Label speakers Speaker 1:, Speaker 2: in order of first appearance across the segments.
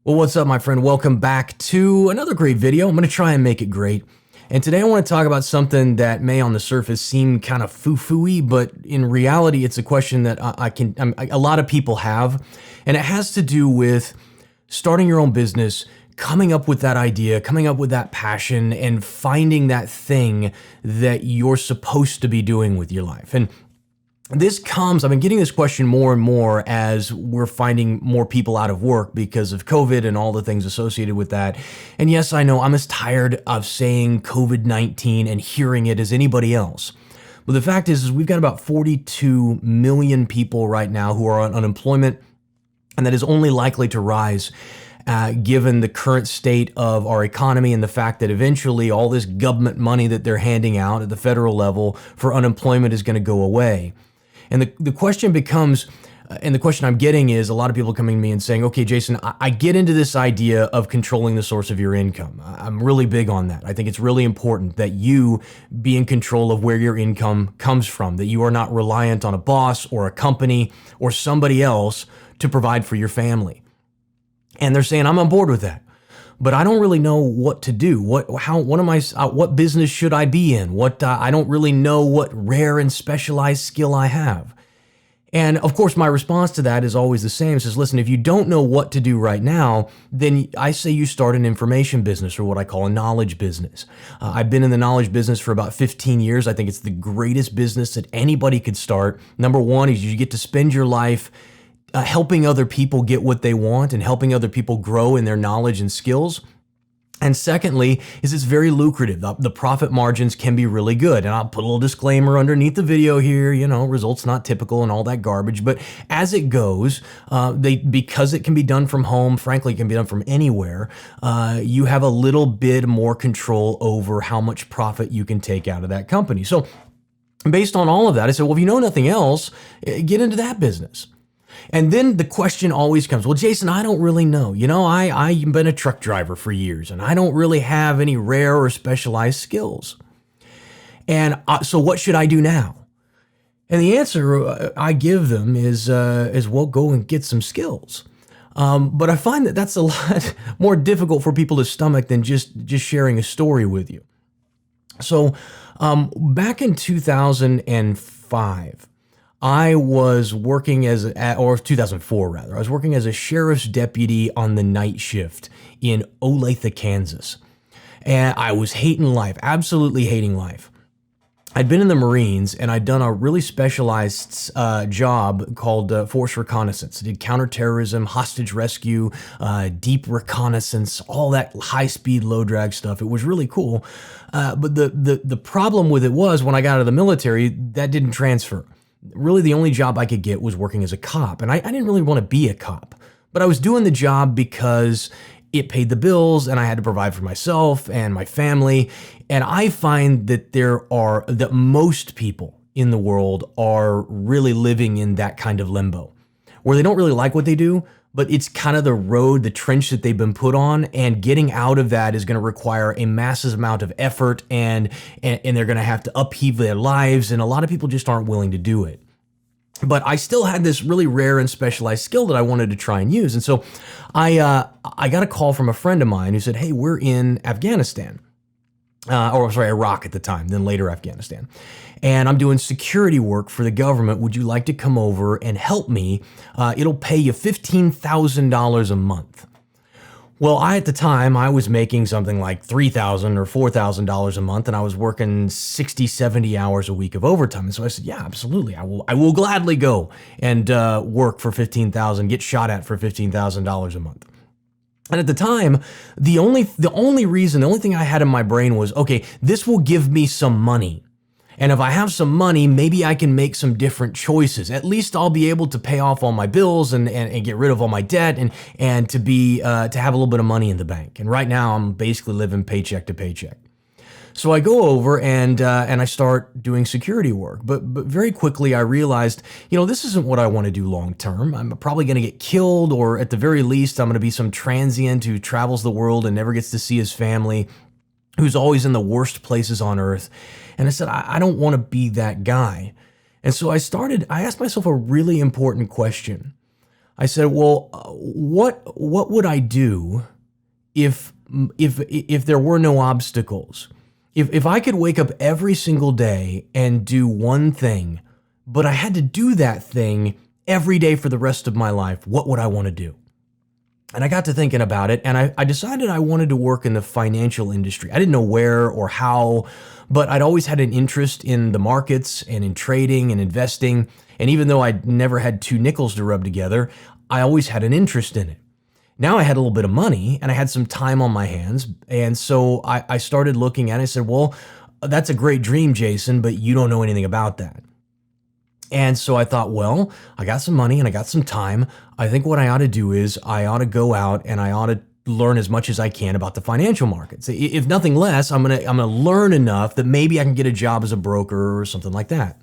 Speaker 1: Well, what's up, my friend? Welcome back to another great video. I'm going to try and make it great. And today I want to talk about something that may on the surface seem kind of foo-foo-y, but in reality, it's a question that a lot of people have. And it has to do with starting your own business, coming up with that idea, coming up with that passion, and finding that thing that you're supposed to be doing with your life. And I've been getting this question more and more as we're finding more people out of work because of COVID and all the things associated with that. And yes, I know I'm as tired of saying COVID-19 and hearing it as anybody else. But the fact is we've got about 42 million people right now who are on unemployment, and that is only likely to rise given the current state of our economy and the fact that eventually all this government money that they're handing out at the federal level for unemployment is going to go away. And the question becomes, and the question I'm getting is a lot of people coming to me and saying, okay, Jason, I get into this idea of controlling the source of your income. I'm really big on that. I think it's really important that you be in control of where your income comes from, that you are not reliant on a boss or a company or somebody else to provide for your family. And they're saying, I'm on board with that. But I don't really know what to do. What business should I be in? I don't really know what rare and specialized skill I have. And of course, my response to that is always the same. It says, listen, if you don't know what to do right now, then I say you start an information business, or what I call a knowledge business. I've been in the knowledge business for about 15 years. I think it's the greatest business that anybody could start. Number one is you get to spend your life helping other people get what they want and helping other people grow in their knowledge and skills. And secondly, is it's very lucrative. The profit margins can be really good. And I'll put a little disclaimer underneath the video here, results not typical and all that garbage. But as it goes, because it can be done from home, frankly, it can be done from anywhere, you have a little bit more control over how much profit you can take out of that company. So based on all of that, I said, well, if you know nothing else, get into that business. And then the question always comes, well, Jason, I don't really know. I've been a truck driver for years, and I don't really have any rare or specialized skills. And so what should I do now? And the answer I give them is well, go and get some skills. But I find that that's a lot more difficult for people to stomach than just sharing a story with you. So back in 2005, I was working or 2004 rather, I was working as a sheriff's deputy on the night shift in Olathe, Kansas. And I was hating life, absolutely hating life. I'd been in the Marines and I'd done a really specialized job called Force Reconnaissance. I did counterterrorism, hostage rescue, deep reconnaissance, all that high-speed, low-drag stuff. It was really cool. But the problem with it was when I got out of the military, that didn't transfer. Really, the only job I could get was working as a cop. And I didn't really want to be a cop, but I was doing the job because it paid the bills and I had to provide for myself and my family. And I find that most people in the world are really living in that kind of limbo where they don't really like what they do, but it's kind of the trench that they've been put on, and getting out of that is going to require a massive amount of effort, and they're going to have to upheave their lives, and a lot of people just aren't willing to do it. But I still had this really rare and specialized skill that I wanted to try and use, and so I got a call from a friend of mine who said, hey, we're in Afghanistan. Iraq at the time, then later Afghanistan. And I'm doing security work for the government. Would you like to come over and help me? It'll pay you $15,000 a month. Well, at the time, I was making something like $3,000 or $4,000 a month, and I was working 60, 70 hours a week of overtime. And so I said, yeah, absolutely. I will gladly go and work for $15,000, get shot at for $15,000 a month. And at the time, the only thing I had in my brain was, okay, this will give me some money. And if I have some money, maybe I can make some different choices. At least I'll be able to pay off all my bills and get rid of all my debt and to have a little bit of money in the bank. And right now I'm basically living paycheck to paycheck. So I go over and I start doing security work. But very quickly I realized, this isn't what I want to do long term. I'm probably going to get killed, or at the very least, I'm going to be some transient who travels the world and never gets to see his family, who's always in the worst places on earth. And I said, I don't want to be that guy. And so I asked myself a really important question. I said, well, what would I do if if there were no obstacles? If I could wake up every single day and do one thing, but I had to do that thing every day for the rest of my life, what would I want to do? And I got to thinking about it, and I decided I wanted to work in the financial industry. I didn't know where or how, but I'd always had an interest in the markets and in trading and investing. And even though I'd never had two nickels to rub together, I always had an interest in it. Now I had a little bit of money and I had some time on my hands. And so I started looking at it. I said, well, that's a great dream, Jason, but you don't know anything about that. And so I thought, well, I got some money and I got some time. I think what I ought to do is I ought to go out and I ought to learn as much as I can about the financial markets. If nothing less, I'm gonna learn enough that maybe I can get a job as a broker or something like that.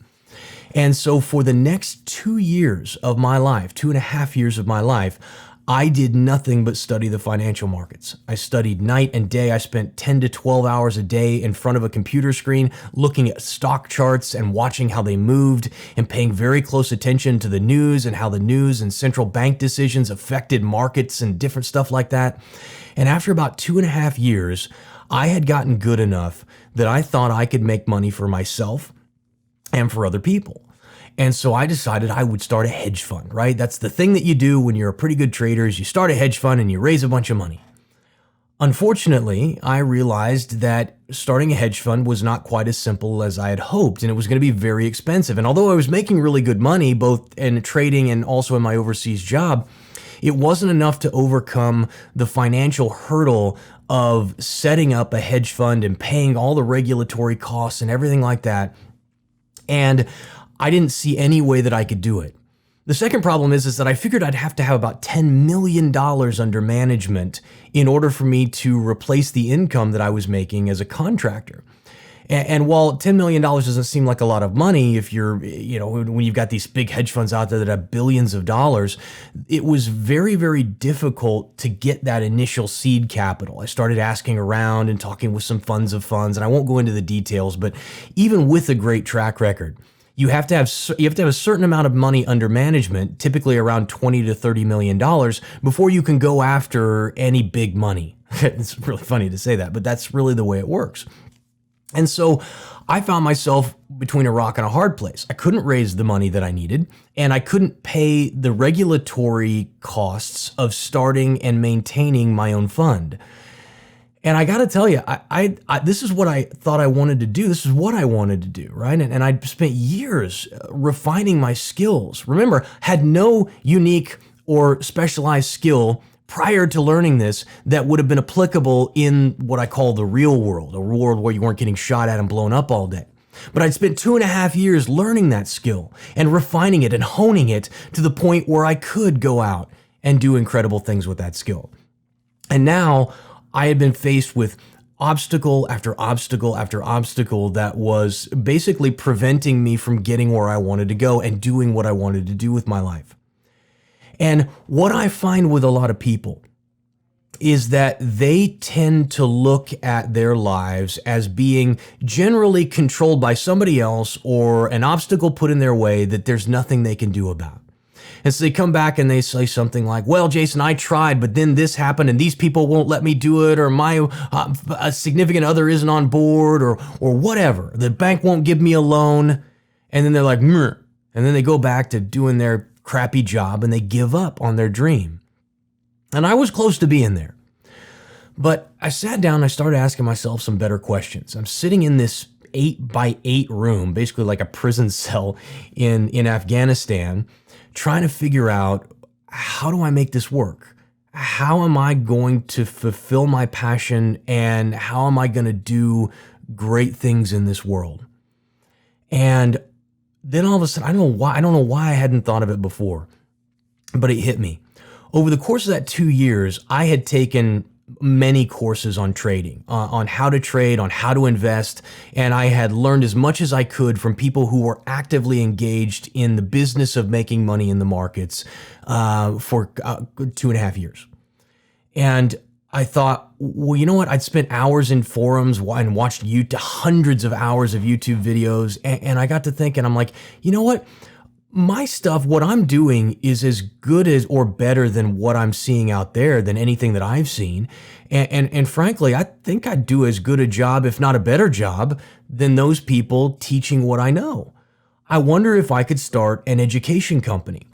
Speaker 1: And so for the next 2 years of my life, 2.5 years of my life, I did nothing but study the financial markets. I studied night and day. I spent 10 to 12 hours a day in front of a computer screen looking at stock charts and watching how they moved and paying very close attention to the news and how the news and central bank decisions affected markets and different stuff like that. And after about 2.5 years, I had gotten good enough that I thought I could make money for myself and for other people. And so I decided I would start a hedge fund, right? That's the thing that you do when you're a pretty good trader is you start a hedge fund and you raise a bunch of money. Unfortunately, I realized that starting a hedge fund was not quite as simple as I had hoped, and it was going to be very expensive. And although I was making really good money, both in trading and also in my overseas job, it wasn't enough to overcome the financial hurdle of setting up a hedge fund and paying all the regulatory costs and everything like that. And I didn't see any way that I could do it. The second problem is that I figured I'd have to have about $10 million under management in order for me to replace the income that I was making as a contractor. And while $10 million doesn't seem like a lot of money if you're, when you've got these big hedge funds out there that have billions of dollars, it was very, very difficult to get that initial seed capital. I started asking around and talking with some funds of funds, and I won't go into the details, but even with a great track record, you have to have a certain amount of money under management, typically around $20 to $30 million, before you can go after any big money. It's really funny to say that, but that's really the way it works. And so I found myself between a rock and a hard place. I couldn't raise the money that I needed, and I couldn't pay the regulatory costs of starting and maintaining my own fund. And I got to tell you, I this is what I thought I wanted to do. This is what I wanted to do, right? And I'd spent years refining my skills. Remember, had no unique or specialized skill prior to learning this that would have been applicable in what I call the real world, a world where you weren't getting shot at and blown up all day. But I'd spent 2.5 years learning that skill and refining it and honing it to the point where I could go out and do incredible things with that skill. And now I had been faced with obstacle after obstacle after obstacle that was basically preventing me from getting where I wanted to go and doing what I wanted to do with my life. And what I find with a lot of people is that they tend to look at their lives as being generally controlled by somebody else or an obstacle put in their way that there's nothing they can do about. And so they come back and they say something like, well, Jason, I tried, but then this happened and these people won't let me do it, or my a significant other isn't on board, or whatever. The bank won't give me a loan. And then they're like, meh. And then they go back to doing their crappy job and they give up on their dream. And I was close to being there. But I sat down and I started asking myself some better questions. I'm sitting in this 8x8 room, basically like a prison cell in Afghanistan, trying to figure out, how do I make this work? How am I going to fulfill my passion, and how am I going to do great things in this world? And then all of a sudden, I don't know why I hadn't thought of it before, but it hit me. Over the course of that 2 years, I had taken many courses on trading, on how to trade, on how to invest, and I had learned as much as I could from people who were actively engaged in the business of making money in the markets for 2.5 years. And I thought, well, you know what? I'd spent hours in forums and watched hundreds of hours of YouTube videos, and I got to thinking, I'm like, you know what? My stuff, what I'm doing is as good as or better than what I'm seeing out there, than anything that I've seen. And frankly, I think I do as good a job, if not a better job, than those people teaching what I know. I wonder if I could start an education company.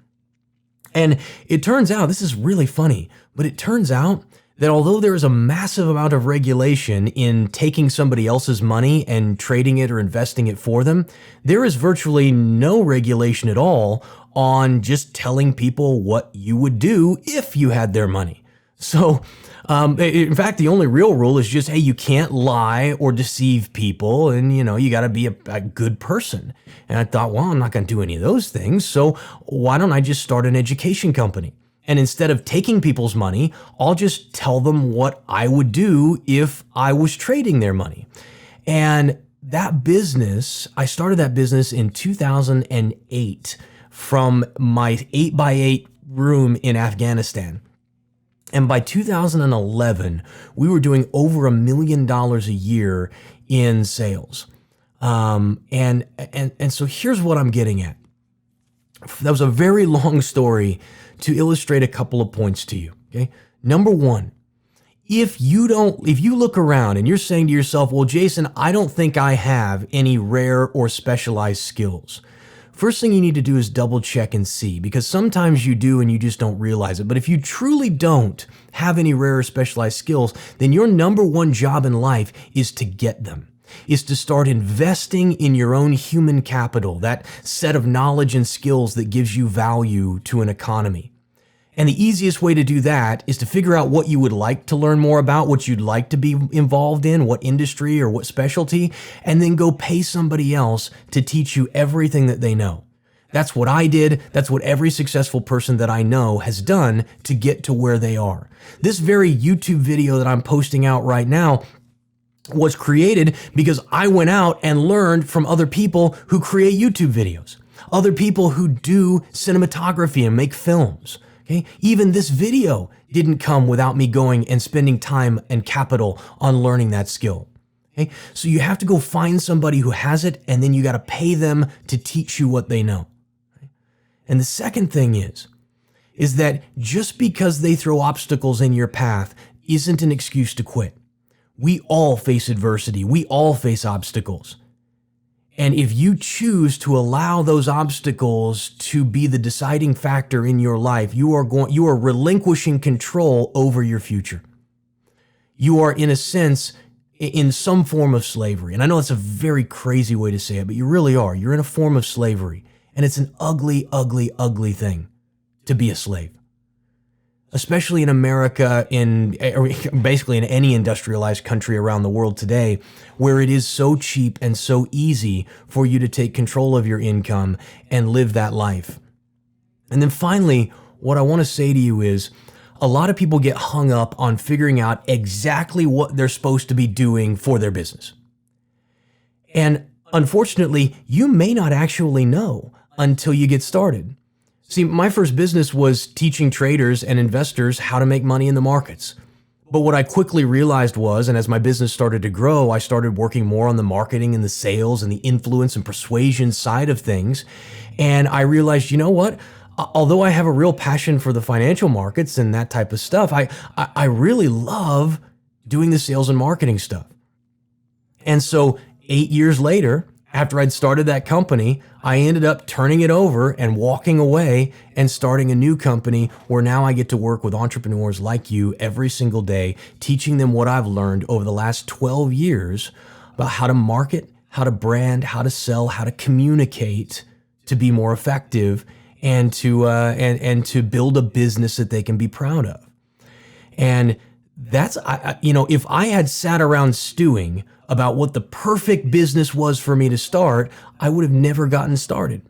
Speaker 1: And it turns out, this is really funny, but it turns out that although there is a massive amount of regulation in taking somebody else's money and trading it or investing it for them, there is virtually no regulation at all on just telling people what you would do if you had their money. So, in fact, the only real rule is just, hey, you can't lie or deceive people, and you got to be a good person. And I thought, well, I'm not going to do any of those things, so why don't I just start an education company? And instead of taking people's money, I'll just tell them what I would do if I was trading their money. And that business, I started that business in 2008 from my 8x8 room in Afghanistan. And by 2011, we were doing over $1 million a year in sales. And so here's what I'm getting at. That was a very long story to illustrate a couple of points to you. Okay. Number one, if you look around and you're saying to yourself, well, Jason, I don't think I have any rare or specialized skills. First thing you need to do is double check and see, because sometimes you do and you just don't realize it. But if you truly don't have any rare or specialized skills, then your number one job in life is to get them, is to start investing in your own human capital, that set of knowledge and skills that gives you value to an economy. And the easiest way to do that is to figure out what you would like to learn more about, what you'd like to be involved in, what industry or what specialty, and then go pay somebody else to teach you everything that they know. That's what I did. That's what every successful person that I know has done to get to where they are. This very YouTube video that I'm posting out right now was created because I went out and learned from other people who create YouTube videos, other people who do cinematography and make films. Okay? Even this video didn't come without me going and spending time and capital on learning that skill. Okay? So you have to go find somebody who has it, and then you got to pay them to teach you what they know. And the second thing is that just because they throw obstacles in your path isn't an excuse to quit. We all face adversity. We all face obstacles. And if you choose to allow those obstacles to be the deciding factor in your life, you are relinquishing control over your future. You are, in a sense, in some form of slavery. And I know it's a very crazy way to say it, but you really are. You're in a form of slavery. And it's an ugly, ugly, ugly thing to be a slave. Especially in America, or basically in any industrialized country around the world today, where it is so cheap and so easy for you to take control of your income and live that life. And then finally, what I want to say to you is, a lot of people get hung up on figuring out exactly what they're supposed to be doing for their business. And unfortunately, you may not actually know until you get started. See, my first business was teaching traders and investors how to make money in the markets. But what I quickly realized was, and as my business started to grow, I started working more on the marketing and the sales and the influence and persuasion side of things. And I realized, you know what? Although I have a real passion for the financial markets and that type of stuff, I really love doing the sales and marketing stuff. And so 8 years later, after I'd started that company, I ended up turning it over and walking away and starting a new company where now I get to work with entrepreneurs like you every single day, teaching them what I've learned over the last 12 years about how to market, how to brand, how to sell, how to communicate to be more effective and to build a business that they can be proud of. And that's, if I had sat around stewing about what the perfect business was for me to start, I would have never gotten started.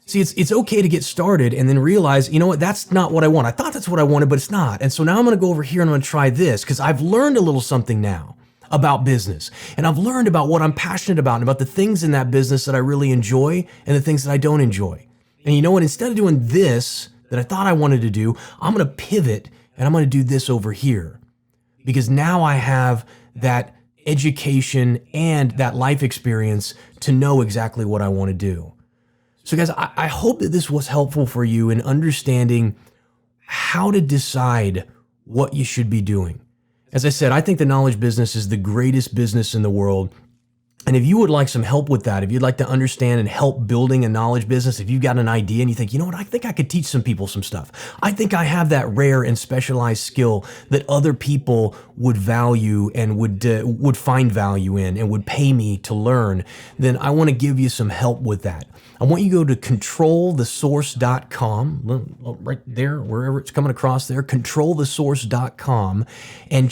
Speaker 1: See, it's okay to get started and then realize, you know what, that's not what I want. I thought that's what I wanted, but it's not. And so now I'm going to go over here and I'm going to try this because I've learned a little something now about business. And I've learned about what I'm passionate about and about the things in that business that I really enjoy and the things that I don't enjoy. And you know what, instead of doing this that I thought I wanted to do, I'm going to pivot and I'm going to do this over here. Because now I have that education and that life experience to know exactly what I want to do. So guys, I hope that this was helpful for you in understanding how to decide what you should be doing. As I said, I think the knowledge business is the greatest business in the world. And if you would like some help with that, if you'd like to understand and help building a knowledge business, if you've got an idea and you think, you know what, I think I could teach some people some stuff. I think I have that rare and specialized skill that other people would value and would find value in and would pay me to learn, then I want to give you some help with that. I want you to go to controlthesource.com, right there, wherever it's coming across there, controlthesource.com, and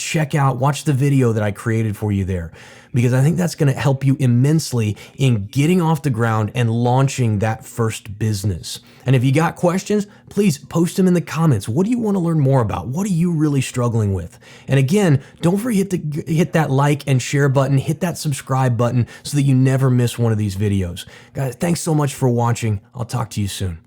Speaker 1: watch the video that I created for you there, because I think that's going to help you immensely in getting off the ground and launching that first business. And if you got questions, please post them in the comments. What do you want to learn more about? What are you really struggling with? And again, don't forget to hit that like and share button, hit that subscribe button so that you never miss one of these videos. Guys, thanks so much for watching. I'll talk to you soon.